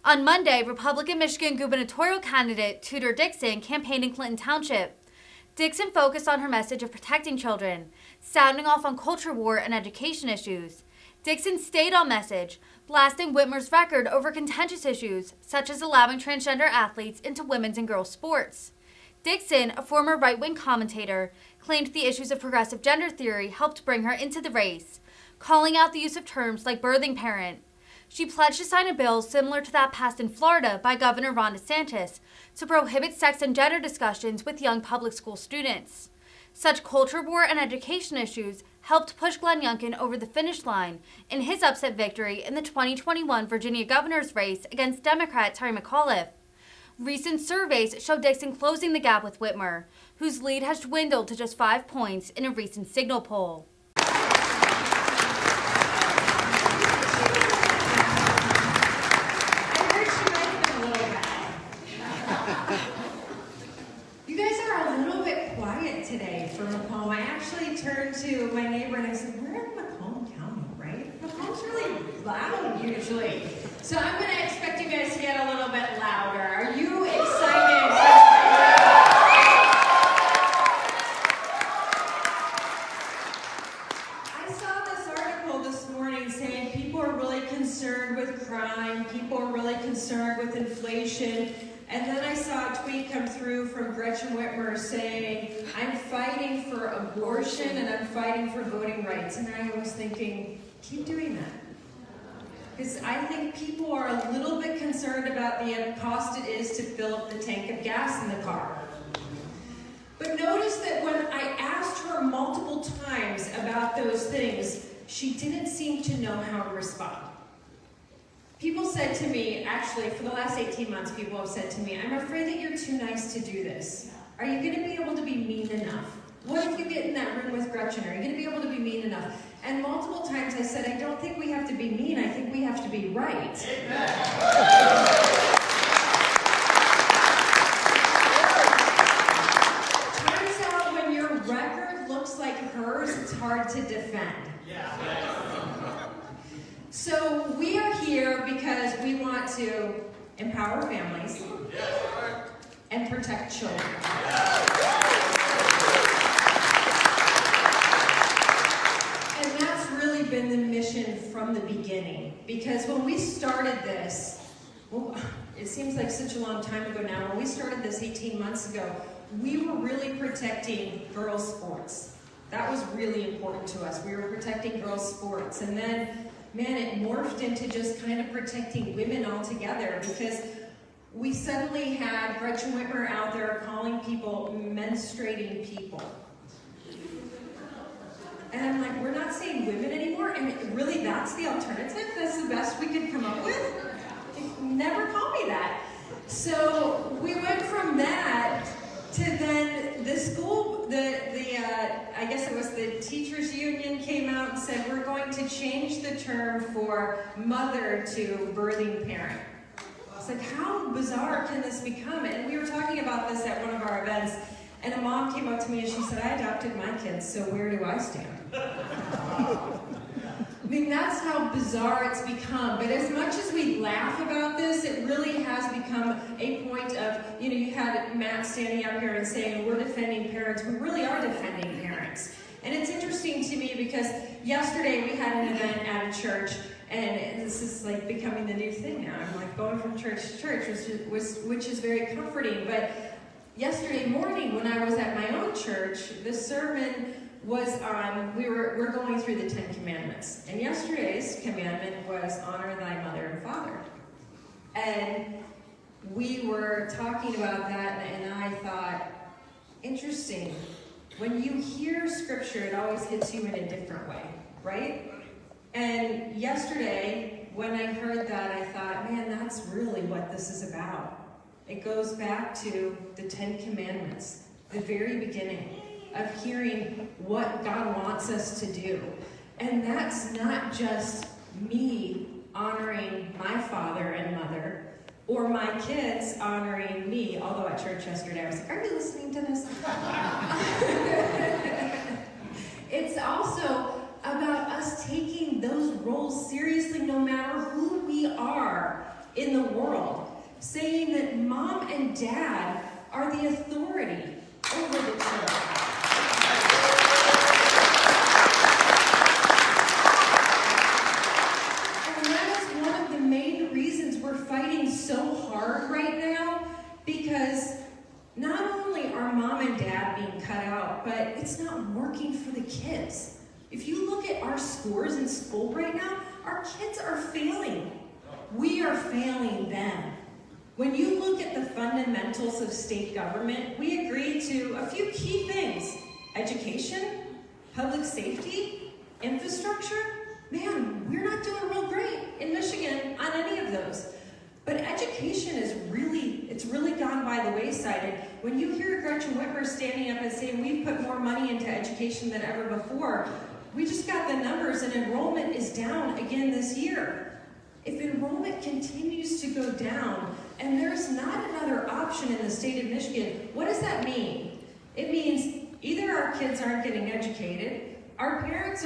On Monday, Republican Michigan gubernatorial candidate Tudor Dixon campaigned in Clinton Township. Dixon focused on her message of protecting children, sounding off on culture war and education issues. Dixon stayed on message, blasting Whitmer's record over contentious issues, such as allowing transgender athletes into women's and girls' sports. Dixon, a former right-wing commentator, claimed the issues of progressive gender theory helped bring her into the race, calling out the use of terms like birthing parent. She pledged to sign a bill similar to that passed in Florida by Governor Ron DeSantis to prohibit sex and gender discussions with young public school students. Such culture war and education issues helped push Glenn Youngkin over the finish line in his upset victory in the 2021 Virginia governor's race against Democrat Terry McAuliffe. Recent surveys show Dixon closing the gap with Whitmer, whose lead has dwindled to just 5 points in a recent Signal poll. You guys are a little bit quiet today for Macomb. I actually turned to my neighbor and I said, we're in Macomb County, right? Macomb's really loud usually. So I'm going to expect you guys to get a little bit louder. Are you excited? I saw this article this morning saying people are really concerned with crime, people are really concerned with inflation. And then I saw a tweet come through from Gretchen Whitmer saying, I'm fighting for abortion and I'm fighting for voting rights. And I was thinking, keep doing that. Because I think people are a little bit concerned about the cost it is to fill up the tank of gas in the car. But notice that when I asked her multiple times about those things, she didn't seem to know how to respond. People said to me, actually, for the last 18 months, people have said to me, I'm afraid that you're too nice to do this. Are you going to be able to be mean enough? What if you get in that room with Gretchen? Are you going to be able to be mean enough? And multiple times I said, I don't think we have to be mean, I think we have to be right. Turns out when your record looks like hers, it's hard to defend. So we are here because we want to empower families and protect children. And that's really been the mission from the beginning. Because when we started this, well, it seems like such a long time ago now, when we started this 18 months ago, we were really protecting girls' sports. That was really important to us. We were protecting girls' sports. And then man, it morphed into just kind of protecting women altogether because we suddenly had Gretchen Whitmer out there calling people menstruating people. And I'm like, we're not saying women anymore? And really, that's the alternative? That's the best we could come up with? Never call me that. So we went from that to then the school, I guess it was the teachers union came out and said, we're going to change the term for mother to birthing parent. It's like, how bizarre can this become? And we were talking about this at one of our events, and a mom came up to me and she said, I adopted my kids, so where do I stand? I mean, that's how bizarre it's become. But as much as we laugh about this, it really has become a point of, you had Matt standing up here and saying, we're defending parents. We really are defending parents. And it's interesting to me because yesterday we had an event at a church, and this is like becoming the new thing now. I'm like going from church to church, which is very comforting. But yesterday morning when I was at my own church, the sermon was on, we're going through the 10 Commandments. And yesterday's commandment was honor thy mother and father. And we were talking about that, and I thought, interesting. When you hear scripture, it always hits you in a different way, right? And yesterday, when I heard that, I thought, man, that's really what this is about. It goes back to the 10 Commandments, the very beginning of hearing what God wants us to do. And that's not just me honoring my father and mother, or my kids honoring me, although at church yesterday I was like, are you listening to this? It's also about us taking those roles seriously no matter who we are in the world, saying that mom and dad are the authority over the children. And that is one of the main reasons we're fighting so hard right now, because not only are mom and dad being cut out, but it's not working for the kids. If you look at our scores in school right now, our kids are failing. We are failing them. When you look at the fundamentals of state government, we agree to a few key things: education, public safety, infrastructure. Man, we're not doing real great in Michigan on any of those. But education is it's really gone by the wayside. And when you hear Gretchen Whitmer standing up and saying we've put more money into education than ever before, we just got the numbers and enrollment is down again this year. If enrollment continues to go down and there's not another option in the state of Michigan, what does that mean? It means either our kids aren't getting educated, our parents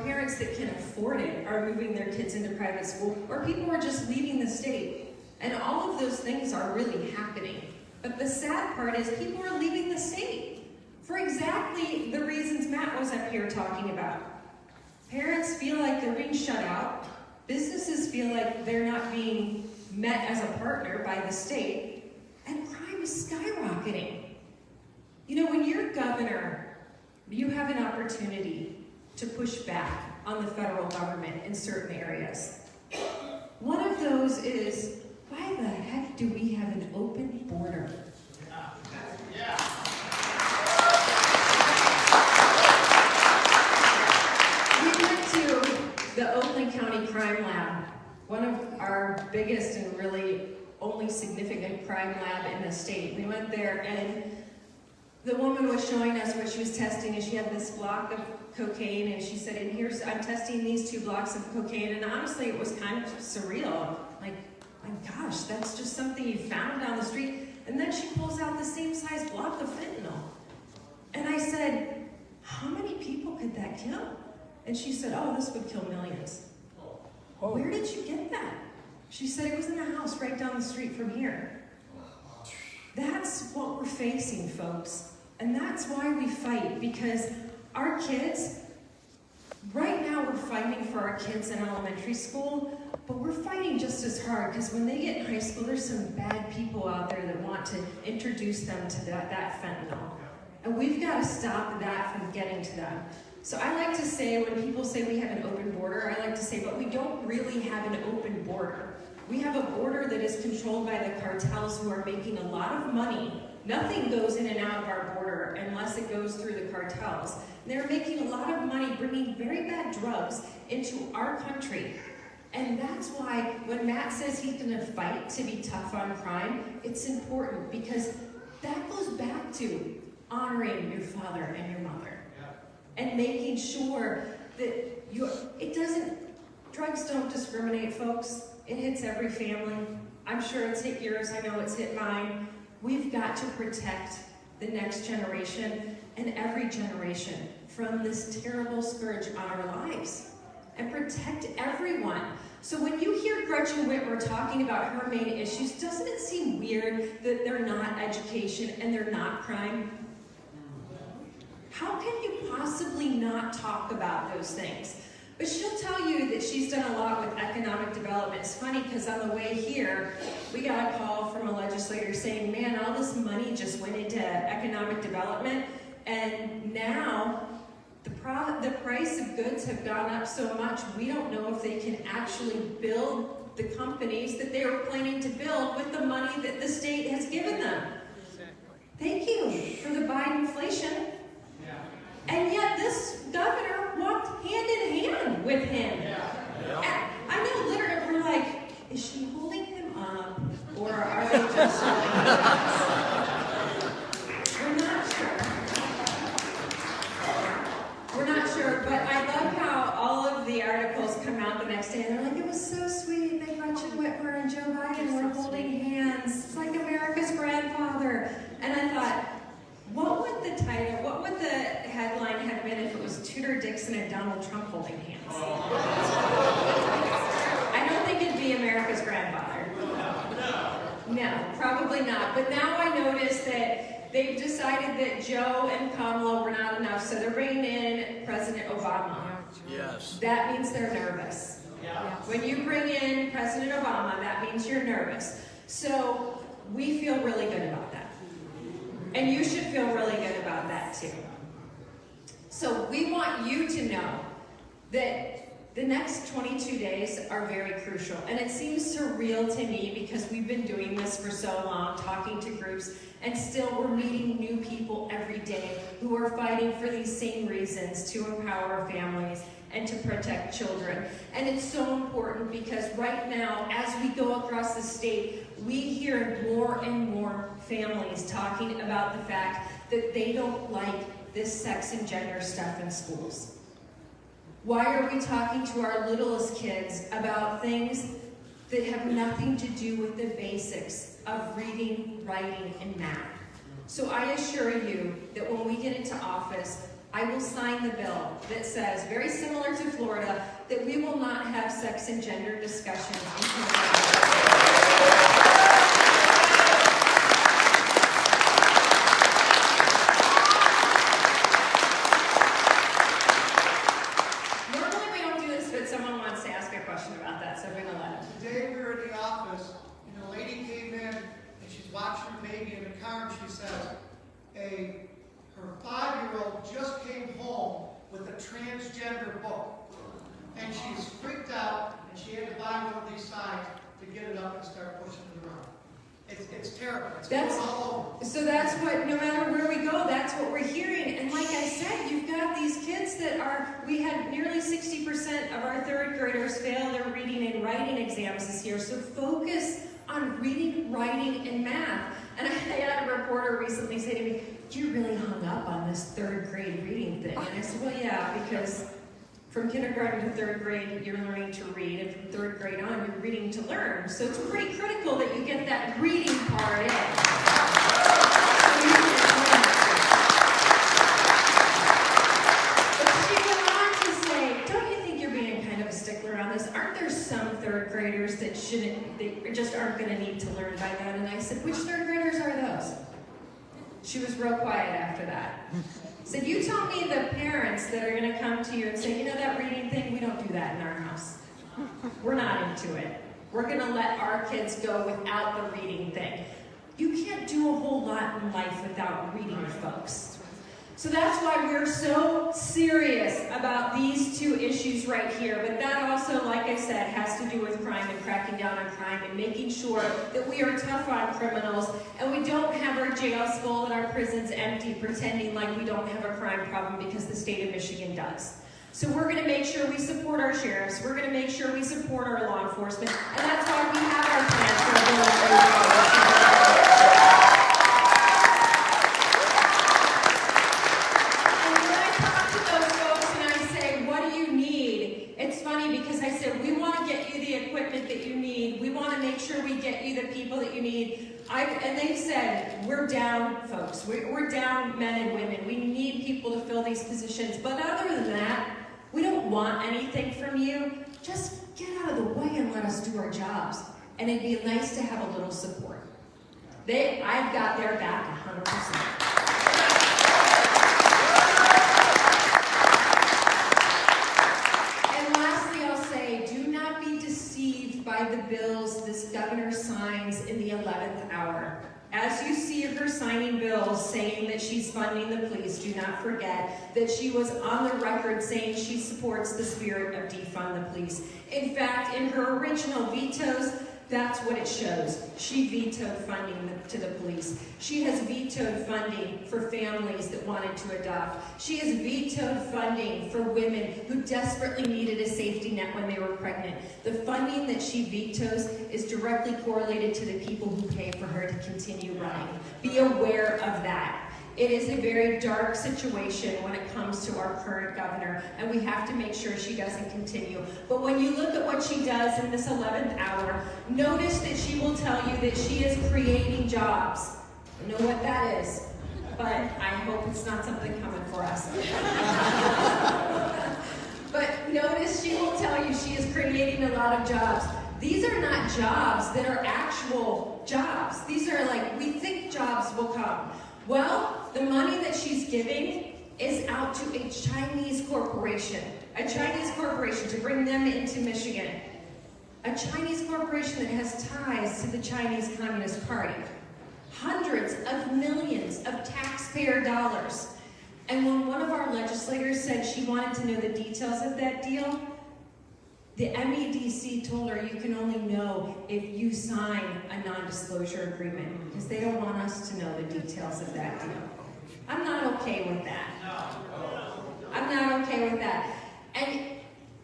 parents that can afford it are moving their kids into private school, or people are just leaving the state. And all of those things are really happening. But the sad part is people are leaving the state for exactly the reasons Matt was up here talking about. Parents feel like they're being shut out. Businesses feel like they're not being met as a partner by the state. And crime is skyrocketing. You know, when you're governor, you have an opportunity to push back on the federal government in certain areas. One of those is, why the heck do we have an open border? Yeah. We went to the Oakland County Crime Lab, one of our biggest and really only significant crime lab in the state. We went there and the woman was showing us what she was testing, and she had this block of cocaine, and she said, and here's, I'm testing these 2 blocks of cocaine, and honestly, it was kind of surreal. Like, my gosh, that's just something you found down the street. And then she pulls out the same size block of fentanyl. And I said, how many people could that kill? And she said, oh, this would kill millions. Oh. Where did you get that? She said it was in a house right down the street from here. That's what we're facing, folks. And that's why we fight, because our kids, right now we're fighting for our kids in elementary school, but we're fighting just as hard, because when they get in high school, there's some bad people out there that want to introduce them to that fentanyl. And we've got to stop that from getting to them. So I like to say, when people say we have an open border, I like to say, but we don't really have an open border. We have a border that is controlled by the cartels who are making a lot of money. Nothing goes in and out of our border unless it goes through the cartels. They're making a lot of money bringing very bad drugs into our country. And that's why when Matt says he's going to fight to be tough on crime, it's important, because that goes back to honoring your father and your mother. And making sure that drugs don't discriminate, folks. It hits every family. I'm sure it's hit yours, I know it's hit mine. We've got to protect the next generation and every generation from this terrible scourge on our lives, and protect everyone. So when you hear Gretchen Whitmer talking about her main issues, doesn't it seem weird that they're not education and they're not crime? How can you possibly not talk about those things? But she'll tell you that she's done a lot with economic development. It's funny, because on the way here, we got a call from a legislator saying, man, all this money just went into economic development, and now the price of goods have gone up so much, we don't know if they can actually build the companies that they were planning to build with the money that the state has given them. Thank you for the Biden inflation. And yet this governor walked hand in hand with him. Yeah. I know, literally, we're like, is she holding him up, or are they just holding him up? We're not sure. We're not sure, but I love how all of the articles come out the next day, and they're like, it was so sweet that Gretchen Whitmer and Joe Biden were holding hands. It's like America's grandfather. And I thought, what would the headline have been if it was Tudor Dixon and Donald Trump holding hands? I don't think it'd be America's grandfather. No, probably not. But now I notice that they've decided that Joe and Kamala were not enough, so they're bringing in President Obama. Yes. That means they're nervous. Yeah. When you bring in President Obama, that means you're nervous. So we feel really good about that. And you should feel really good about that too. So we want you to know that the next 22 days are very crucial. And it seems surreal to me because we've been doing this for so long, talking to groups, and still we're meeting new people every day who are fighting for these same reasons to empower families and to protect children. And it's so important because right now, as we go across the state, we hear more and more families talking about the fact that they don't like this sex and gender stuff in schools. Why are we talking to our littlest kids about things that have nothing to do with the basics of reading, writing, and math? So I assure you that when we get into office, I will sign the bill that says, very similar to Florida, that we will not have sex and gender discussions in kindergarten. Today we were in the office, and a lady came in, and she's watching her baby in the car, and she says, her 5-year-old just came home with a transgender book, and she's freaked out, and she had to buy one of these signs to get it up and start pushing it around. It's terrible. It's going all over. So that's what, no matter where we go, that's what we're hearing. And like I said, you've got these kids that we had nearly 60% of our third graders fail their reading and writing exams this year. So focus on reading, writing, and math. And I had a reporter recently say to me, "You really hung up on this third grade reading thing." And I said, well, yeah, because from kindergarten to third grade, you're learning to read, and from third grade on, you're reading to learn. So it's pretty critical that you get that reading part in. But she went on to say, don't you think you're being kind of a stickler on this? Aren't there some third graders that they just aren't going to need to learn by then? And I said, which third graders are those? She was real quiet after that. Said, you tell me the parents that are going to come to you and say, you know that reading thing, we don't do that in our house. We're not into it. We're going to let our kids go without the reading thing. You can't do a whole lot in life without reading, folks. So that's why we're so serious about these two issues right here. But that also, like I said, has to do with crime and cracking down on crime and making sure that we are tough on criminals and we don't have our jails full and our prisons empty pretending like we don't have a crime problem because the state of Michigan does. So we're going to make sure we support our sheriffs. We're going to make sure we support our law enforcement. And that's why we have our plans for a bill. And they've said, we're down, folks. We're down men and women. We need people to fill these positions. But other than that, we don't want anything from you. Just get out of the way and let us do our jobs. And it'd be nice to have a little support. I've got their back 100%. By the bills this governor signs in the 11th hour. As you see her signing bills saying that she's funding the police, do not forget that she was on the record saying she supports the spirit of defund the police. In fact, in her original vetoes, that's what it shows. She vetoed funding to the police. She has vetoed funding for families that wanted to adopt. She has vetoed funding for women who desperately needed a safety net when they were pregnant. The funding that she vetoes is directly correlated to the people who pay for her to continue running. Be aware of that. It is a very dark situation when it comes to our current governor, and we have to make sure she doesn't continue. But when you look at what she does in this 11th hour, notice that she will tell you that she is creating jobs. I know what that is, but I hope it's not something coming for us. But notice she will tell you she is creating a lot of jobs. These are not jobs that are actual jobs. These are like, we think jobs will come. Well, the money that she's giving is out to a Chinese corporation to bring them into Michigan. A Chinese corporation that has ties to the Chinese Communist Party. Hundreds of millions of taxpayer dollars. And when one of our legislators said she wanted to know the details of that deal, the MEDC told her you can only know if you sign a non-disclosure agreement, because they don't want us to know the details of that deal. I'm not okay with that. I'm not okay with that. And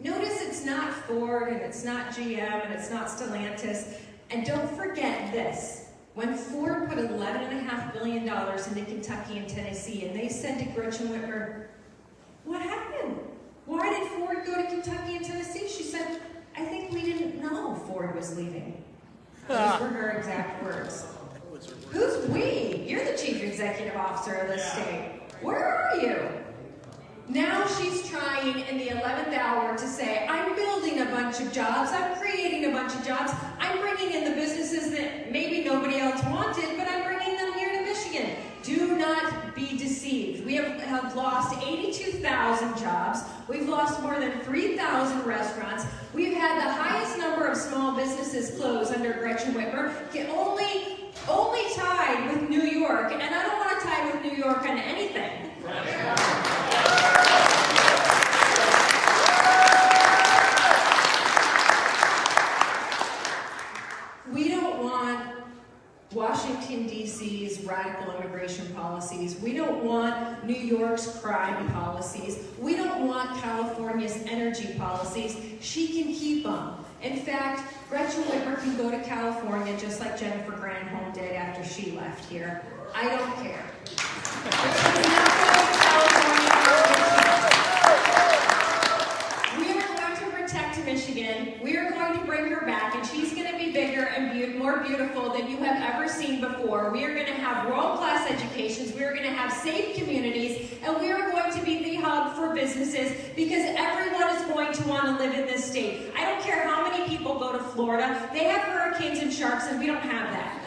notice it's not Ford, and it's not GM, and it's not Stellantis. And don't forget this. When Ford put $11.5 billion into Kentucky and Tennessee, and they said to Gretchen Whitmer, what happened? Why did Ford go to Kentucky and Tennessee? She said, I think we didn't know Ford was leaving. Those were her exact words. Who's we? You're the chief executive officer of the state. Where are you? Now she's trying in the 11th hour to say, I'm building a bunch of jobs, I'm creating a bunch of jobs, I'm bringing in the businesses that maybe nobody else wanted, but I'm bringing them here to Michigan. Do not be deceived. We have lost 82,000 jobs. We've lost more than 3,000 restaurants. We've had the highest number of small businesses close under Gretchen Whitmer, only tied with New York, and I don't want to tie with New York on anything. We don't want Washington, D.C.'s radical immigration policies. We don't want New York's crime policies. We don't want California's energy policies. She can keep them. In fact, Gretchen Whitmer can go to California just like Jennifer Granholm did after she left here. I don't care. But she cannot go to California. We are going to protect Michigan. We are going to bring her back, and she's going to be bigger and more beautiful than you have ever seen before. We are going to have world-class educations. We are going to have safe communities, and we are going to be the hub for businesses, because everyone is going to want to live in this state. I don't care how many people go to Florida. They have hurricanes and sharks, and we don't have that.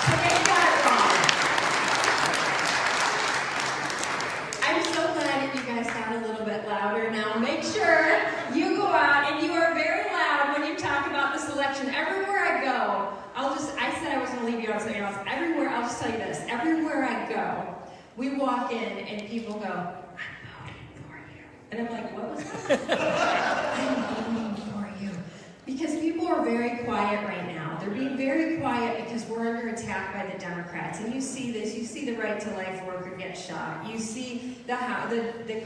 So they got it wrong. I'm so glad that you guys got a little bit louder now. Make sure you go out and you are very loud when you talk about this election. Everywhere I go, I said I was going to leave you on something else. I'll just tell you this. Everywhere I go, we walk in and people go, I'm voting for you. And I'm like, what was that? I'm voting for you. Because people are very quiet right now. They're being very quiet because we're under attack by the Democrats. And you see this. You see the right to life worker get shot. You see the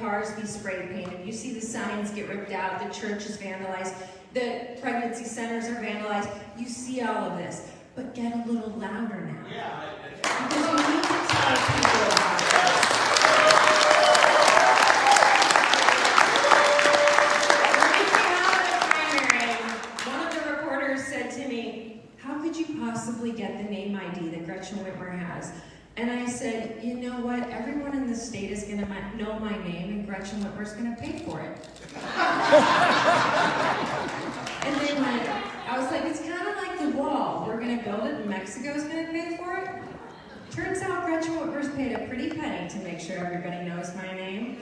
cars be spray painted. You see the signs get ripped out. The church is vandalized. The pregnancy centers are vandalized. You see all of this. But get a little louder now. Yeah. Because you need to tell people about this. When we came out of the primary, one of the reporters said to me, how could you possibly get the name ID that Gretchen Whitmer has? And I said, you know what? Everyone in the state is going to know my name, and Gretchen Whitmer's going to pay for it. And then I was like, it's kind of like the wall. We're going to build it, and Mexico's going to pay for it. Turns out Gretchen Whitmer's paid a pretty penny to make sure everybody knows my name.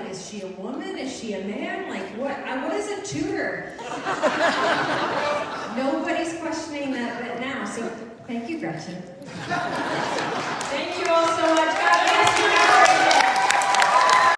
Is she a woman? Is she a man? Like, what is a Tudor? Nobody's questioning that now. So, thank you, Gretchen. Thank you all so much.